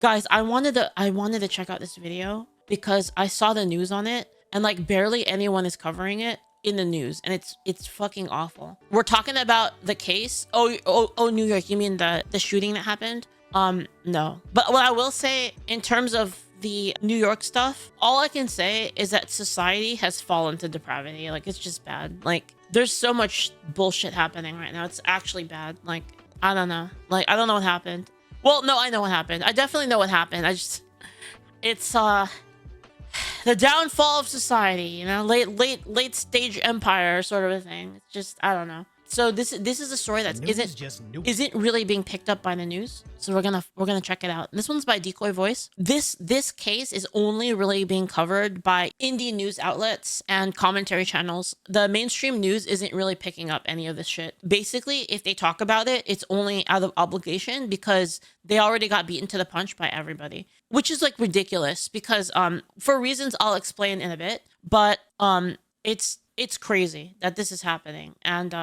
Guys, I wanted to check out this video because I saw the news on it and like barely anyone is covering it in the news, and it's fucking awful. We're talking about the case. Oh, New York, you mean the shooting that happened? No. But what I will say in terms of the New York stuff, all I can say is that society has fallen to depravity. Like, it's just bad. Like, there's so much bullshit happening right now. It's actually bad. Like, I don't know. Like, I don't know what happened. Well, no, I know what happened. I definitely know what happened. It's the downfall of society, you know, late stage empire sort of a thing. It's just, I don't know. So this is a story that isn't really being picked up by the news. So we're gonna check it out. This one's by Decoy Voice. This case is only really being covered by indie news outlets and commentary channels. The mainstream news isn't really picking up any of this shit. Basically, if they talk about it, it's only out of obligation because they already got beaten to the punch by everybody, which is like ridiculous because for reasons I'll explain in a bit. But it's crazy that this is happening, and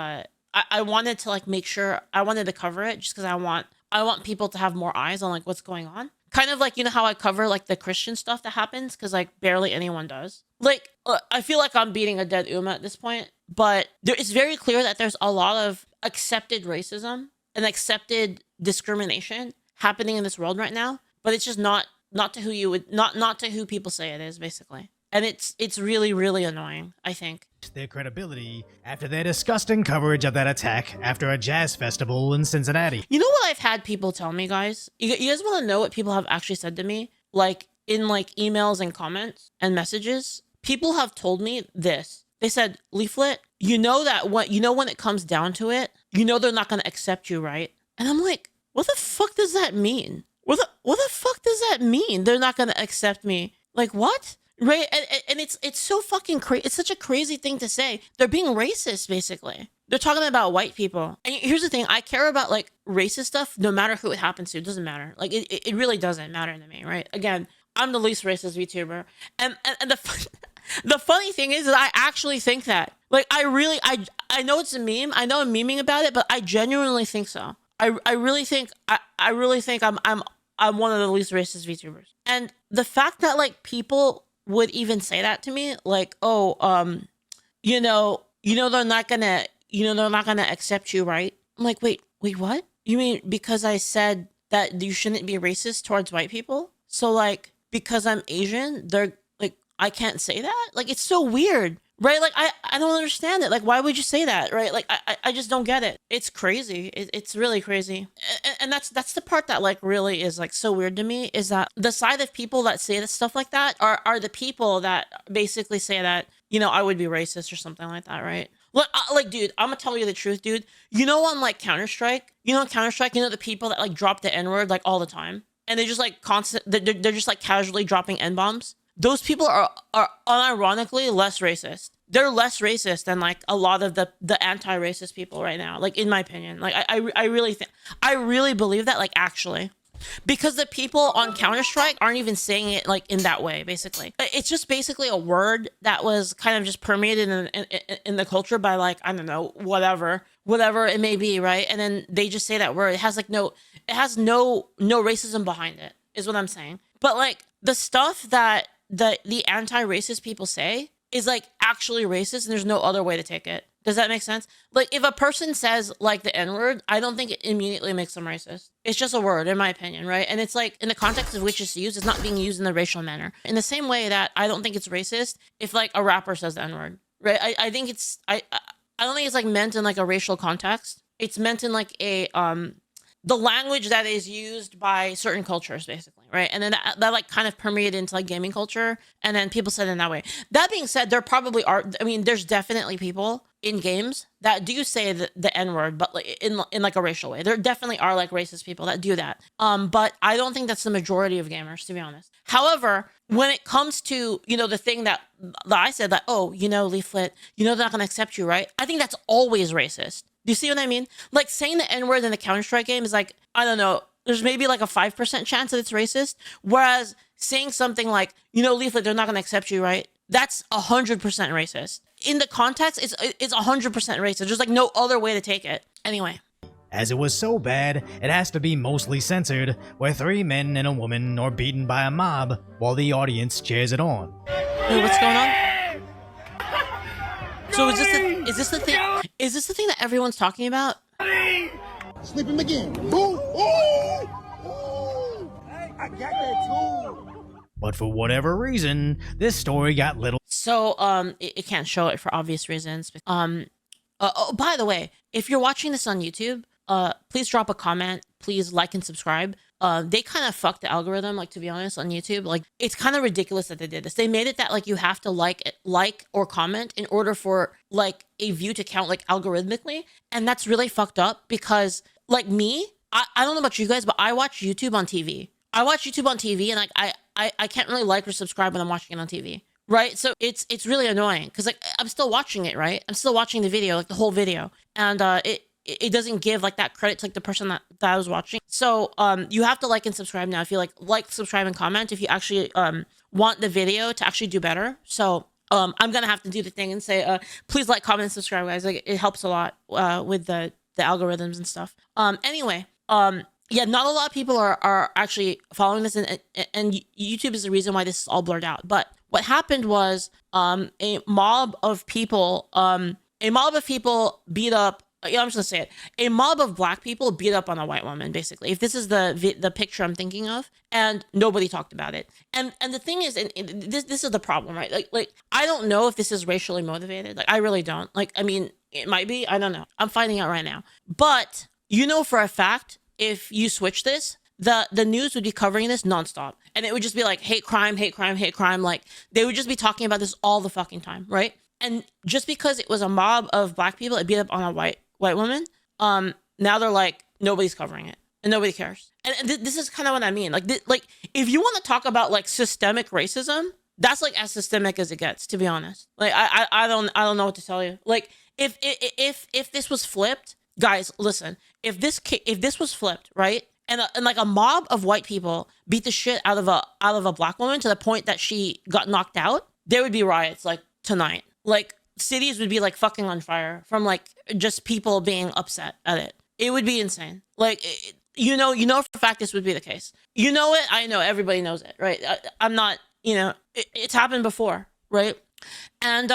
I wanted to like make sure I wanted to cover it just because I want people to have more eyes on like what's going on. Kind of like, you know how I cover like the Christian stuff that happens because like barely anyone does. Like I feel like I'm beating a dead at this point, but it's very clear that there's a lot of accepted racism and accepted discrimination happening in this world right now, but it's just not to who you would not to who people say it is, basically. And it's really, really annoying, I think. Their credibility after their disgusting coverage of that attack after a jazz festival in Cincinnati. You know what I've had people tell me, guys? You guys want to know what people have actually said to me? Like in like emails and comments and messages? People have told me this. They said, Leaflit, you know when it comes down to it, you know they're not going to accept you, right? And I'm like, what the fuck does that mean? What the fuck does that mean? They're not going to accept me. Like, what? Right, and it's so fucking crazy. It's such a crazy thing to say. They're being racist, basically. They're talking about white people. And here's the thing: I care about like racist stuff, no matter who it happens to. It doesn't matter. Like it really doesn't matter to me, right? Again, I'm the least racist VTuber, and the funny thing is that I actually think that. Like I know it's a meme. I know I'm memeing about it, but I genuinely think so. I really think I'm one of the least racist VTubers, and the fact that like people would even say that to me, like, oh, they're not gonna accept you, right? I'm like, wait, what? You mean because I said that you shouldn't be racist towards white people? So like, because I'm Asian, they're like, I can't say that? Like, it's so weird, right? Like, I don't understand it. Like, why would you say that, right? Like, I just don't get it. It's crazy. It's really crazy. And that's the part that like really is like so weird to me, is that the side of people that say that stuff like that are the people that basically say that, you know, I would be racist or something like that, right? Like, dude, I'm gonna tell you the truth, dude. You know, on like Counter-Strike, you know the people that like drop the N-word like all the time, and they just like they're just like casually dropping N-bombs. Those people are unironically less racist. They're less racist than like a lot of the anti-racist people right now. Like, in my opinion, like I really believe that, like, actually, because the people on Counter-Strike aren't even saying it like in that way. Basically, it's just basically a word that was kind of just permeated in the culture by like, I don't know, whatever it may be, right? And then they just say that word. It has no racism behind it, is what I'm saying. But like the stuff that the anti-racist people say is like actually racist, and there's no other way to take it. Does that make sense? Like, if a person says like the N-word, I don't think it immediately makes them racist. It's just a word, in my opinion, right? And it's like, in the context of which it's used, it's not being used in the racial manner. In the same way that I don't think it's racist if like a rapper says the N-word, right? I think it's I don't think it's like meant in like a racial context. It's meant in like a the language that is used by certain cultures, basically, right? And then that like kind of permeated into like gaming culture, and then people said it in that way. That being said, there probably are, I mean, there's definitely people in games that do say the N-word, but like in like a racial way. There definitely are like racist people that do that. But I don't think that's the majority of gamers, to be honest. However, when it comes to, you know, the thing that I said, that, oh, you know, Leaflit, you know, they're not going to accept you, right? I think that's always racist. Do you see what I mean? Like, saying the N-word in the Counter-Strike game is like, I don't know, there's maybe like a 5% chance that it's racist. Whereas saying something like, you know, Leaflet, they're not going to accept you, right? That's 100% racist. In the context, it's 100% racist. There's like no other way to take it. Anyway. as it was so bad it has to be mostly censored, where 3 men and a woman are beaten by a mob while the audience cheers it on. Wait, what's going on? So is this the thing? Is this the thing that everyone's talking about? Sleep him again. Boom. Ooh. Ooh. I got that too. But for whatever reason, this story got little. So it can't show it for obvious reasons. Oh, by the way, if you're watching this on YouTube, please drop a comment. Please like and subscribe. They kind of fucked the algorithm, like, to be honest, on YouTube. Like, it's kind of ridiculous that they did this. They made it that like you have to like or comment in order for like a view to count like algorithmically, and that's really fucked up because like me, I don't know about you guys, but I watch YouTube on TV. I watch YouTube on TV, and like I can't really like or subscribe when I'm watching it on TV. Right, so it's really annoying because like I'm still watching it, right? I'm still watching the video, like the whole video, and it doesn't give like that credit to like the person that I was watching. So you have to like and subscribe now if you like, subscribe, and comment if you actually want the video to actually do better. So I'm gonna have to do the thing and say please like, comment, and subscribe, guys. Like it helps a lot with the algorithms and stuff. Anyway, yeah, not a lot of people are actually following this, and YouTube is the reason why this is all blurred out. But what happened was a mob of people beat up. Yeah, I'm just gonna say it. A mob of black people beat up on a white woman, basically. If this is the picture I'm thinking of, and nobody talked about it. And the thing is, and this is the problem, right? Like I don't know if this is racially motivated. Like I really don't. Like I mean, it might be. I don't know. I'm finding out right now. But you know for a fact, if you switch this, the news would be covering this nonstop, and it would just be like hate crime, hate crime, hate crime. Like they would just be talking about this all the fucking time, right? And just because it was a mob of black people that beat up on a white woman, now they're like nobody's covering it and nobody cares. And this is kind of what I mean. Like if you want to talk about like systemic racism, that's like as systemic as it gets, to be honest. Like I don't know what to tell you. Like if this was flipped, guys, listen. If this was flipped, right? And like a mob of white people beat the shit out of a black woman to the point that she got knocked out, there would be riots like tonight. Like cities would be like fucking on fire from like just people being upset at it. It would be insane. Like you know for a fact this would be the case. You know it. I know everybody knows it, right? I'm not. It's happened before, right? And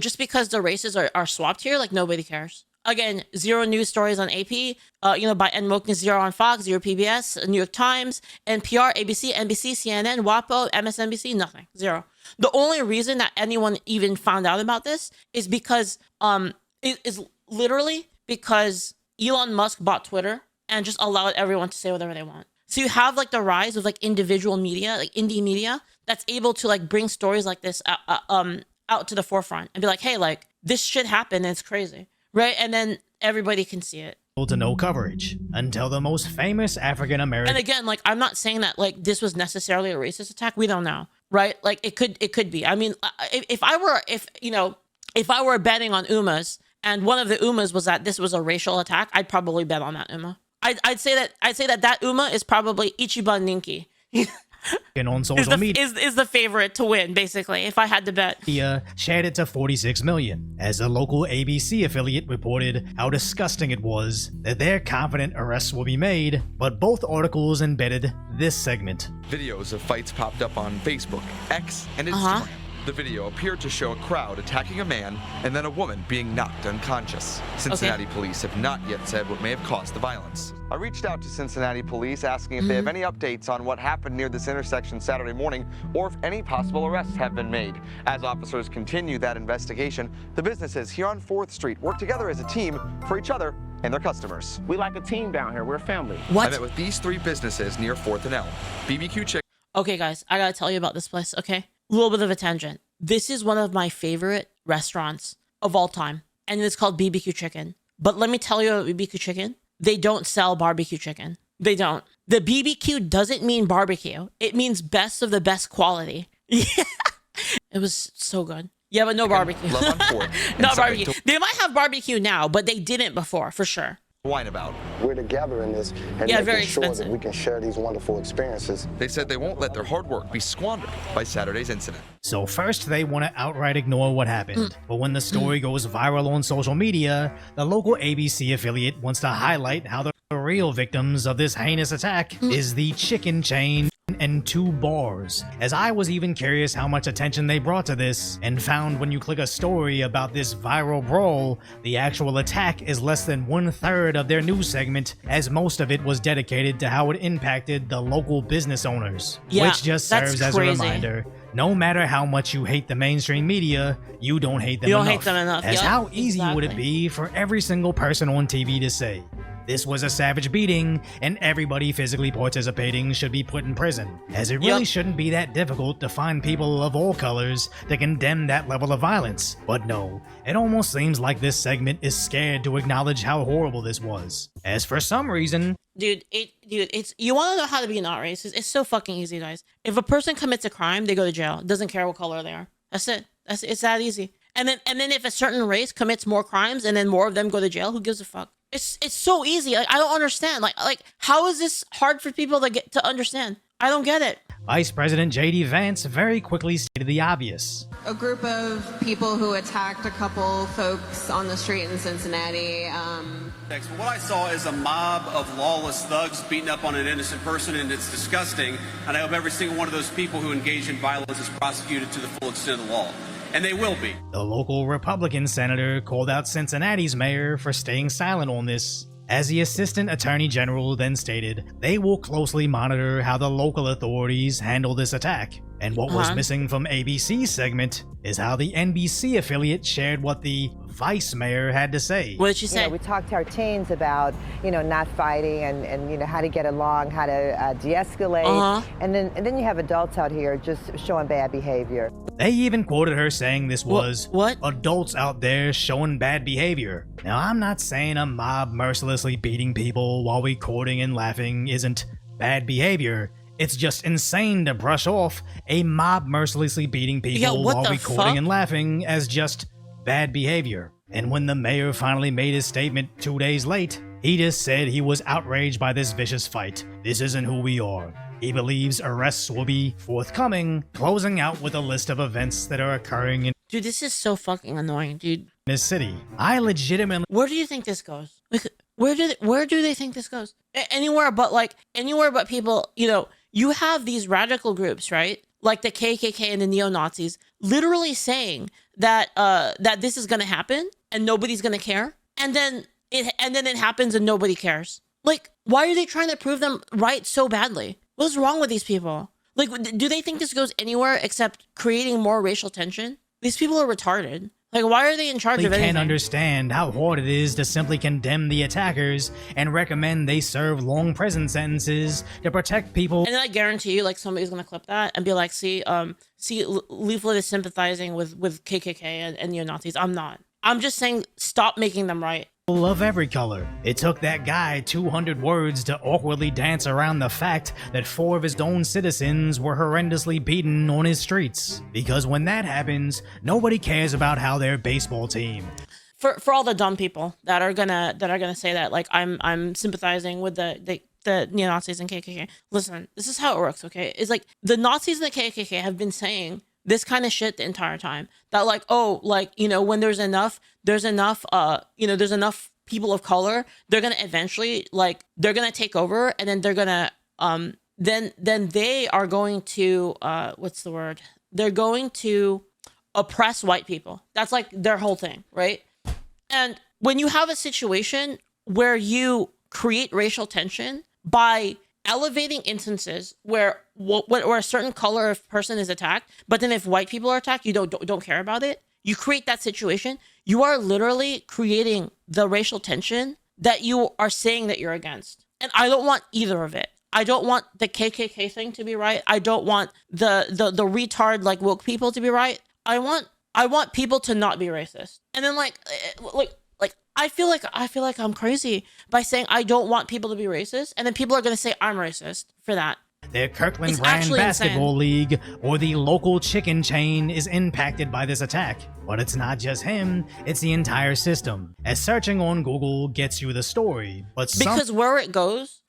just because the races are swapped here, like nobody cares. Again, 0 news stories on AP, by N. Wokeness, 0 on Fox, 0 PBS, New York Times, NPR, ABC, NBC, CNN, WAPO, MSNBC, nothing, 0. The only reason that anyone even found out about this is because, it is literally because Elon Musk bought Twitter and just allowed everyone to say whatever they want. So you have like the rise of like individual media, like indie media, that's able to like bring stories like this out to the forefront and be like, hey, like this shit happened and it's crazy. Right, and then everybody can see it. To no coverage until the most famous African American. And again, like I'm not saying that like this was necessarily a racist attack. We don't know, right? Like it could be. I mean, if I were betting on Umas and one of the Umas was that this was a racial attack, I'd probably bet on that Uma. I'd say that Uma is probably Ichiban Ninki. On social media is the favorite to win, basically, if I had to bet. Shared it to 46 million, as a local ABC affiliate reported how disgusting it was that they're confident arrests will be made, but both articles embedded this segment. Videos of fights popped up on Facebook, X, and Instagram. The video appeared to show a crowd attacking a man and then a woman being knocked unconscious. Cincinnati police have not yet said what may have caused the violence. I reached out to Cincinnati police asking if they have any updates on what happened near this intersection Saturday morning or if any possible arrests have been made. As officers continue that investigation, the businesses here on 4th Street work together as a team for each other and their customers. We like a team down here. We're a family. What? I met with these 3 businesses near 4th and L. BBQ Chicken. Okay, guys, I gotta tell you about this place, okay? A little bit of a tangent. This is one of my favorite restaurants of all time, and it's called BBQ Chicken. But let me tell you about BBQ Chicken. They don't sell barbecue chicken. They don't. The BBQ doesn't mean barbecue. It means best of the best quality. Yeah. It was so good. Yeah, but no barbecue. Love on 4th. No barbecue. They might have barbecue now, but they didn't before, for sure. whine about. We're together in this and Yeah, making very sure expensive. that we can share these wonderful experiences. They said they won't let their hard work be squandered by Saturday's incident. So first they want to outright ignore what happened, but when the story goes viral on social media, the local ABC affiliate wants to highlight how the real victims of this heinous attack is the chicken chain and 2 bars. As I was even curious how much attention they brought to this, and found when you click a story about this viral brawl, the actual attack is less than 1/3 of their news segment, as most of it was dedicated to how it impacted the local business owners. Yeah, which just that's serves as a crazy. reminder, no matter how much you hate the mainstream media, you don't hate them You don't enough. hate them enough. As Yup, how easy would it exactly. be for every single person on TV to say, this was a savage beating, and everybody physically participating should be put in prison, as it really Yup. shouldn't be that difficult to find people of all colors to condemn that level of violence. But no, it almost seems like this segment is scared to acknowledge how horrible this was, as for some reason, Dude, it's you want to know how to be not racist? It's so fucking easy, guys. If a person commits a crime, they go to jail. Doesn't care what color they are. That's it. It's that easy. And then if a certain race commits more crimes and then more of them go to jail, who gives a fuck? It's so easy. Like, I don't understand. Like how is this hard for people to get to understand? I don't get it. Vice President J.D. Vance very quickly stated the obvious. A group of people who attacked a couple folks on the street in Cincinnati. What I saw is a mob of lawless thugs beating up on an innocent person, and it's disgusting. And I hope every single one of those people who engage in violence is prosecuted to the full extent of the law. And they will be. The local Republican senator called out Cincinnati's mayor for staying silent on this. As the assistant attorney general then stated, they will closely monitor how the local authorities handle this attack. And what was missing from ABC's segment is how the NBC affiliate shared what the vice mayor had to say. What did she say? We talked to our teens about, not fighting and how to get along, how to de-escalate. And then you have adults out here just showing bad behavior. They even quoted her saying this was What? adults out there showing bad behavior. Now, I'm not saying a mob mercilessly beating people while recording and laughing isn't bad behavior. It's just insane to brush off a mob mercilessly beating people what while the recording fuck? and laughing as just bad behavior. And when the mayor finally made his statement 2 days late, he just said he was outraged by this vicious fight. This isn't who we are. He believes arrests will be forthcoming, closing out with a list of events that are occurring in Dude, this is so fucking annoying, dude. his city. I legitimately Where do you think this goes? Like, where do they think this goes? Anywhere but people, you have these radical groups, right? Like the KKK and the neo-Nazis literally saying that that this is going to happen and nobody's going to care. And then it happens and nobody cares. Like, why are they trying to prove them right so badly? What's wrong with these people? Like, do they think this goes anywhere except creating more racial tension? These people are retarded. Like, why are they in charge of anything? can't understand how hard it is to simply condemn the attackers and recommend they serve long prison sentences to protect people. And then I guarantee you, like, somebody's gonna clip that and be like, see, Leaflit is sympathizing with KKK and neo-Nazis. I'm not. I'm just saying, stop making them right. Of every color. It took that guy 200 words to awkwardly dance around the fact that 4 of his own citizens were horrendously beaten on his streets. Because when that happens, nobody cares about how their baseball team. For all the dumb people that are gonna say that, like, I'm sympathizing with the neo-Nazis and KKK. Listen, this is how it works, okay? It's like the Nazis and the KKK have been saying this kind of shit the entire time. That like, oh, like, when there's enough people of color, they're gonna eventually, like, they're gonna take over, and then they're gonna then they are going to what's the word? They're going to oppress white people. That's like their whole thing, right? And when you have a situation where you create racial tension by elevating instances where a certain color of person is attacked, but then if white people are attacked, you don't care about it. You create that situation. You are literally creating the racial tension that you are saying that you're against. And I don't want either of it. I don't want the KKK thing to be right. I don't want the retard, like, woke people to be right. I want people to not be racist. And then like I feel like I'm crazy by saying I don't want people to be racist, and then people are going to say I'm racist for that. their Kirkland It's brand actually basketball league, or the local chicken chain is impacted by this attack. But it's not just him, it's the entire system, as searching on Google gets you the story. But because where it goes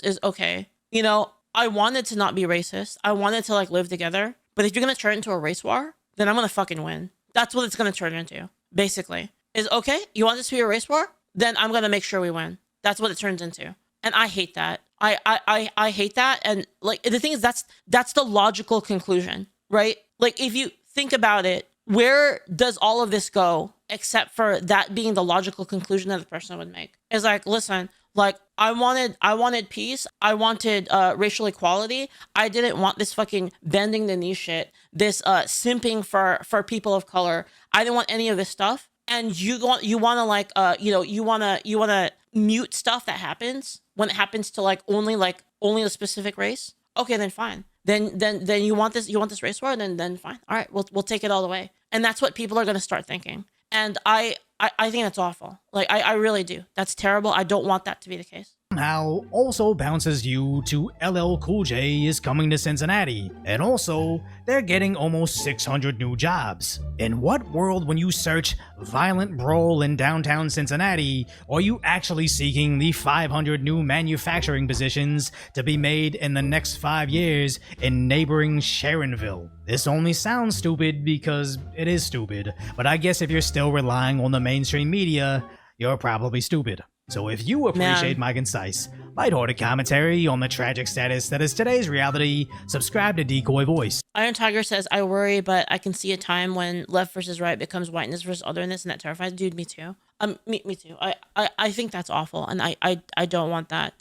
is, okay, you know, I wanted to not be racist. I wanted to like live together. But if you're going to turn it into a race war, then I'm going to fucking win. That's what it's going to turn into, basically. Is, okay, you want this to be a race war? Then I'm going to make sure we win. That's what it turns into. And I hate that. I hate that. And like, the thing is, that's the logical conclusion, right? Like, if you think about it, where does all of this go except for that being the logical conclusion that the person would make? It's like, listen, like, I wanted peace. I wanted racial equality. I didn't want this fucking bending the knee shit, this simping for people of color. I didn't want any of this stuff. And you want to like you want to mute stuff that happens when it happens to like only a specific race. Okay, then fine. Then you want this race war, then fine. All right, we'll take it all the way. And that's what people are going to start thinking. And I think that's awful. Like, I really do. That's terrible. I don't want that to be the case. Somehow also bounces you to LL Cool J is coming to Cincinnati, and also they're getting almost 600 new jobs. In what world, when you search violent brawl in downtown Cincinnati, are you actually seeking the 500 new manufacturing positions to be made in the next 5 years in neighboring Sharonville? This only sounds stupid because it is stupid, but I guess if you're still relying on the mainstream media, you're probably stupid. So if you appreciate my concise, lighthearted commentary on the tragic status that is today's reality, subscribe to Decoy Voice. Iron Tiger says, I worry, but I can see a time when left versus right becomes whiteness versus otherness, and that terrifies. Dude, me too. Me too. I think that's awful, and I don't want that.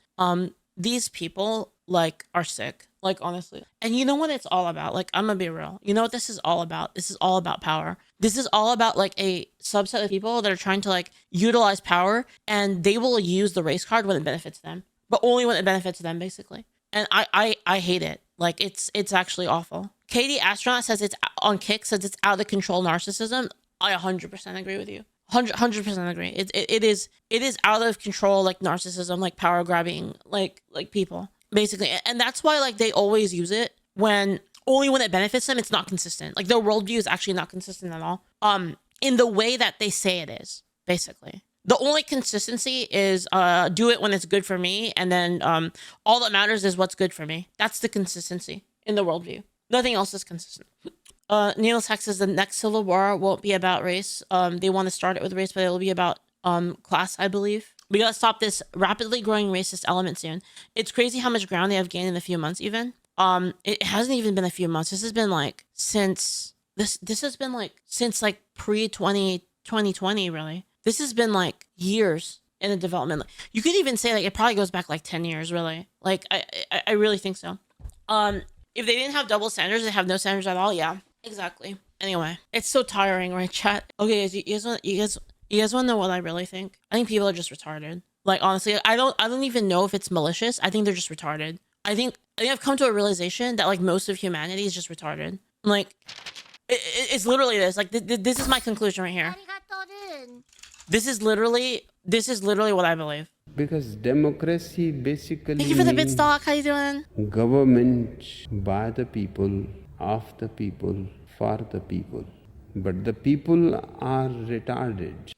These people like are sick, like, honestly. And you know what it's all about? Like, I'm gonna be real. You know what this is all about? This is all about power. This is all about like a subset of people that are trying to like utilize power, and they will use the race card when it benefits them, but only when it benefits them, basically. And I hate it. Like, it's actually awful. Katie Astronaut says it's on Kick, says it's out of control narcissism. I 100% agree with you. 100% agree. It is out of control, like narcissism, like power grabbing, like people, basically. And that's why like they always use it only when it benefits them. It's not consistent. Like, their worldview is actually not consistent at all. In the way that they say it is, basically. The only consistency is do it when it's good for me, and then all that matters is what's good for me. That's the consistency in the worldview. Nothing else is consistent. Needless Hex says the next civil war won't be about race. They want to start it with race, but it'll be about class, I believe. We gotta stop this rapidly growing racist element soon. It's crazy how much ground they have gained in a few months, even. It hasn't even been a few months. This has been like since like pre-2020, really. This has been like years in the development. You could even say like it probably goes back like 10 years, really. Like, I really think so. If they didn't have double standards, they have no standards at all. Yeah, exactly. Anyway, it's so tiring, right, chat? Okay, guys, you guys want to know what I really think? I think people are just retarded. Like, honestly, I don't even know if it's malicious. I think they're just retarded. I think I've come to a realization that like most of humanity is just retarded. Like, it's literally this. Like, this is my conclusion right here. This is literally what I believe. Because democracy basically Thank you for the bit stock. How you doing? Government by the people, of the people, for the people. But the people are retarded.